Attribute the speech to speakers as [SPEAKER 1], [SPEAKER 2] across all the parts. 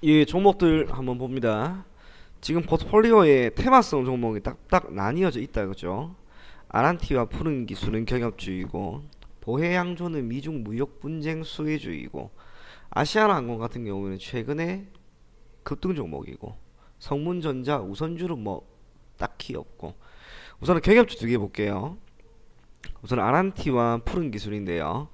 [SPEAKER 1] 이 종목들 한번 봅니다. 지금 포트폴리오에 테마성 종목이 딱딱 나뉘어져 있다 그죠? 아란티와 푸른 기술은 경협주의고, 보해양조는 미중 무역 분쟁 수혜주의고, 아시아나항공 같은 경우는 최근에 급등 종목이고, 성문전자, 우선주는 뭐 딱히 없고. 우선은 경협주 두 개 볼게요. 우선 아란티와 푸른 기술인데요.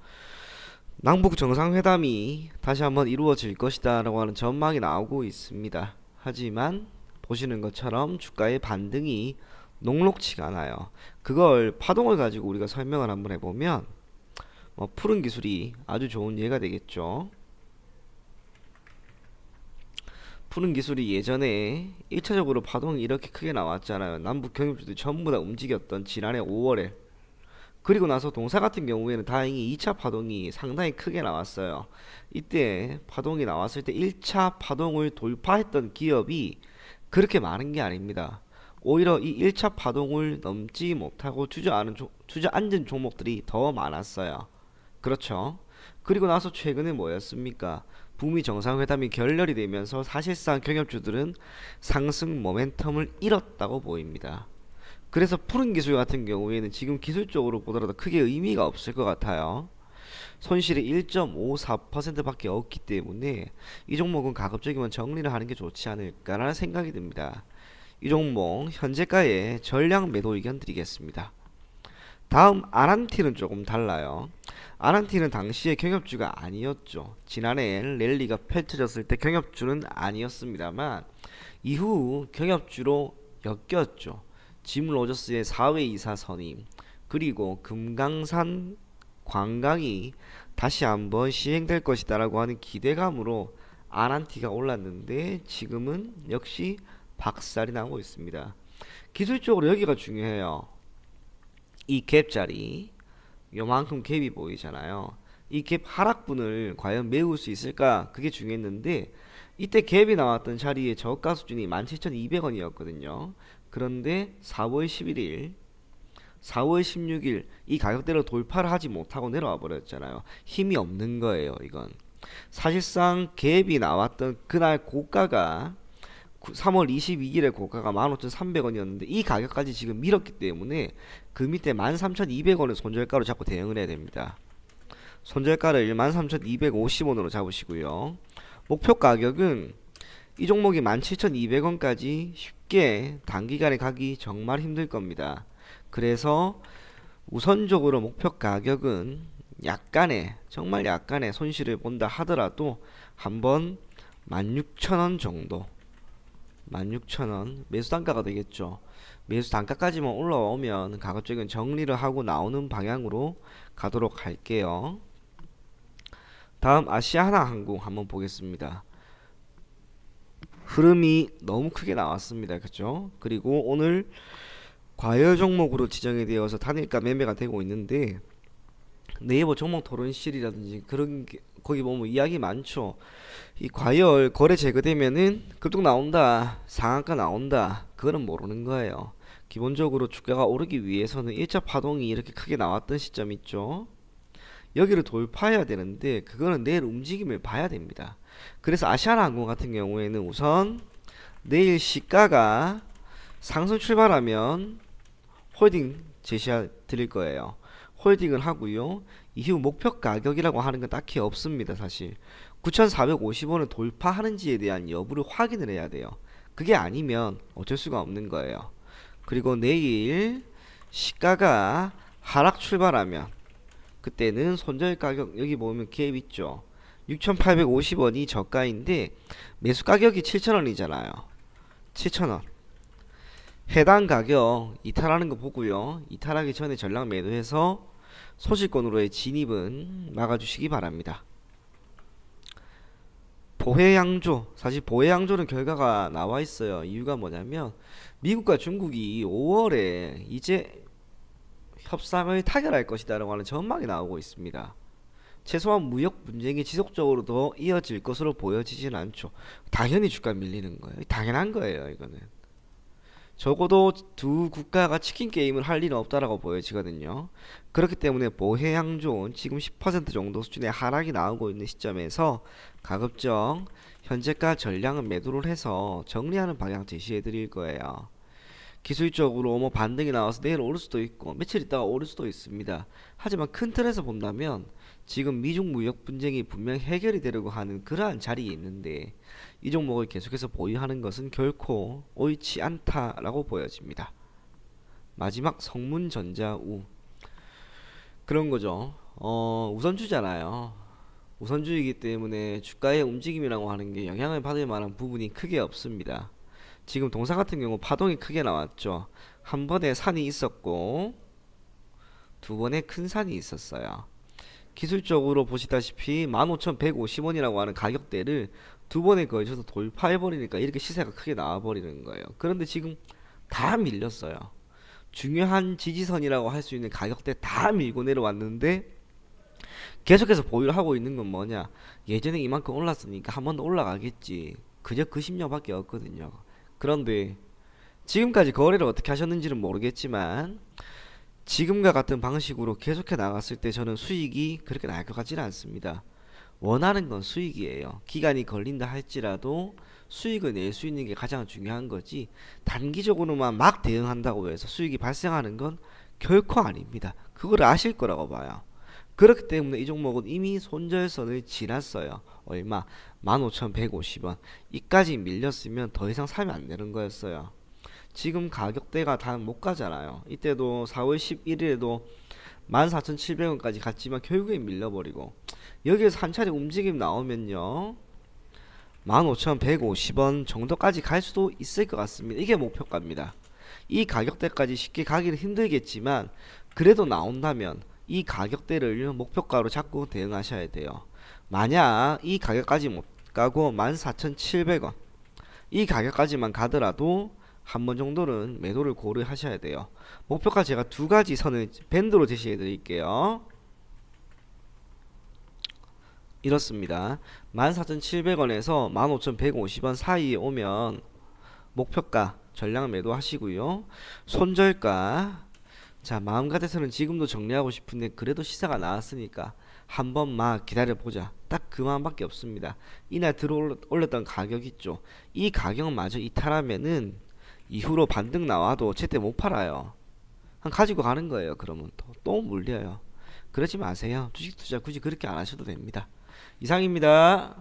[SPEAKER 1] 남북 정상회담이 다시 한번 이루어질 것이다 라고 하는 전망이 나오고 있습니다. 하지만 보시는 것처럼 주가의 반등이 녹록치가 않아요. 그걸 파동을 가지고 우리가 설명을 한번 해보면 푸른 기술이 아주 좋은 예가 되겠죠. 푸른 기술이 예전에 1차적으로 파동이 이렇게 크게 나왔잖아요. 남북 경협주들이 전부 다 움직였던 지난해 5월에. 그리고 나서 동사 같은 경우에는 다행히 2차 파동이 상당히 크게 나왔어요. 이때 파동이 나왔을 때 1차 파동을 돌파했던 기업이 그렇게 많은 게 아닙니다. 오히려 이 1차 파동을 넘지 못하고 주저앉은 종목들이 더 많았어요. 그렇죠. 그리고 나서 최근에 뭐였습니까? 북미 정상회담이 결렬이 되면서 사실상 경협주들은 상승 모멘텀을 잃었다고 보입니다. 그래서 푸른 기술 같은 경우에는 지금 기술적으로 보더라도 크게 의미가 없을 것 같아요. 손실이 1.54% 밖에 없기 때문에 이 종목은 가급적이면 정리를 하는 게 좋지 않을까라는 생각이 듭니다. 이 종목 현재가에 전량 매도 의견 드리겠습니다. 다음 아란티는 조금 달라요. 아란티는 당시에 경협주가 아니었죠. 지난해 랠리가 펼쳐졌을 때 경협주는 아니었습니다만 이후 경협주로 엮였죠. 짐 로저스의 4회 이사 선임, 그리고 금강산 관광이 다시 한번 시행될 것이다 라고 하는 기대감으로 아란티가 올랐는데 지금은 역시 박살이 나고 있습니다. 기술적으로 여기가 중요해요. 이 갭자리, 요만큼 갭이 보이잖아요. 이 갭 하락분을 과연 메울 수 있을까? 그게 중요했는데 이때 갭이 나왔던 자리의 저가 수준이 17,200원이었거든요. 그런데 4월 11일, 4월 16일 이 가격대로 돌파를 하지 못하고 내려와 버렸잖아요. 힘이 없는 거예요, 이건. 사실상 갭이 나왔던 그날 고가가 3월 22일에 고가가 15,300원이었는데 이 가격까지 지금 밀었기 때문에 그 밑에 13,200원의 손절가로 자꾸 대응을 해야 됩니다. 손절가를 13,250원으로 잡으시고요. 목표 가격은 이 종목이 17,200원까지 쉽게 단기간에 가기 정말 힘들 겁니다. 그래서 우선적으로 목표 가격은 약간의, 정말 약간의 손실을 본다 하더라도 한번 16,000원 정도, 16,000원 매수 단가가 되겠죠. 매수 단가까지만 올라오면 가급적인 정리를 하고 나오는 방향으로 가도록 할게요. 다음 아시아나항공 한번 보겠습니다. 흐름이 너무 크게 나왔습니다. 그죠? 그리고 오늘 과열 종목으로 지정이 되어서 단일가 매매가 되고 있는데 네이버 종목 토론실이라든지 그런 게 거기 보면 이야기 많죠. 이 과열 거래 제거되면은 급등 나온다, 상한가 나온다, 그거는 모르는 거예요. 기본적으로 주가가 오르기 위해서는 1차 파동이 이렇게 크게 나왔던 시점 있죠. 여기를 돌파해야 되는데 그거는 내일 움직임을 봐야 됩니다. 그래서 아시아나항공 같은 경우에는 우선 내일 시가가 상승 출발하면 홀딩 제시해 드릴 거예요. 홀딩을 하고요. 이후 목표 가격이라고 하는 건 딱히 없습니다. 사실 9,450원을 돌파하는지에 대한 여부를 확인을 해야 돼요. 그게 아니면 어쩔 수가 없는 거예요. 그리고 내일 시가가 하락 출발하면 그때는 손절 가격 여기 보면 갭 있죠. 6,850원이 저가인데 매수 가격이 7,000원이잖아요. 7,000원. 해당 가격 이탈하는 거 보고요. 이탈하기 전에 전량 매도해서 소실권으로의 진입은 막아주시기 바랍니다. 보해양조, 사실 보해양조는 결과가 나와 있어요. 이유가 뭐냐면 미국과 중국이 5월에 이제 협상을 타결할 것이다 라고 하는 전망이 나오고 있습니다. 최소한 무역 분쟁이 지속적으로 더 이어질 것으로 보여지진 않죠. 당연히 주가 밀리는 거예요. 당연한 거예요, 이거는. 적어도 두 국가가 치킨 게임을 할 일은 없다라고 보여지거든요. 그렇기 때문에 보해양존 지금 10% 정도 수준의 하락이 나오고 있는 시점에서 가급적 현재가 전량은 매도를 해서 정리하는 방향 제시해 드릴 거예요. 기술적으로 뭐 반등이 나와서 내일 오를 수도 있고 며칠 있다가 오를 수도 있습니다. 하지만 큰 틀에서 본다면 지금 미중 무역 분쟁이 분명 해결이 되려고 하는 그러한 자리에 있는데 이 종목을 계속해서 보유하는 것은 결코 옳지 않다라고 보여집니다. 마지막 성문전자우 그런 거죠. 우선주잖아요. 우선주이기 때문에 주가의 움직임이라고 하는 게 영향을 받을 만한 부분이 크게 없습니다. 지금 동사 같은 경우 파동이 크게 나왔죠. 한 번에 산이 있었고 두 번에 큰 산이 있었어요. 기술적으로 보시다시피 15,150원이라고 하는 가격대를 두 번에 걸쳐서 돌파해버리니까 이렇게 시세가 크게 나와버리는 거예요. 그런데 지금 다 밀렸어요. 중요한 지지선이라고 할 수 있는 가격대 다 밀고 내려왔는데 계속해서 보유를 하고 있는 건 뭐냐, 예전에 이만큼 올랐으니까 한 번 더 올라가겠지, 그저 그 심려밖에 없거든요. 그런데 지금까지 거래를 어떻게 하셨는지는 모르겠지만 지금과 같은 방식으로 계속해 나갔을 때 저는 수익이 그렇게 날 것 같지는 않습니다. 원하는 건 수익이에요. 기간이 걸린다 할지라도 수익을 낼 수 있는 게 가장 중요한 거지, 단기적으로만 막 대응한다고 해서 수익이 발생하는 건 결코 아닙니다. 그걸 아실 거라고 봐요. 그렇기 때문에 이 종목은 이미 손절선을 지났어요. 얼마? 15,150원. 이까지 밀렸으면 더 이상 사면 안 되는 거였어요. 지금 가격대가 다 못 가잖아요. 이때도 4월 11일에도 14,700원까지 갔지만 결국에 밀려버리고, 여기에서 한 차례 움직임 나오면요 15,150원 정도까지 갈 수도 있을 것 같습니다. 이게 목표가입니다. 이 가격대까지 쉽게 가기는 힘들겠지만 그래도 나온다면 이 가격대를 목표가로 잡고 대응하셔야 돼요. 만약 이 가격까지 못 가고 14,700원 이 가격까지만 가더라도 한 번 정도는 매도를 고려하셔야 돼요. 목표가 제가 두 가지 선을 밴드로 제시해 드릴게요. 이렇습니다. 14,700원에서 15,150원 사이에 오면 목표가 전량 매도 하시고요. 손절가, 자 마음 같아서는 지금도 정리하고 싶은데 그래도 시세가 나왔으니까 한 번만 기다려보자, 딱 그 마음밖에 없습니다. 이날 들어올렸던 가격 있죠, 이 가격마저 이탈하면은 이후로 반등 나와도 제때 못 팔아요. 가지고 가는 거예요. 그러면 또 물려요. 그러지 마세요. 주식 투자 굳이 그렇게 안 하셔도 됩니다. 이상입니다.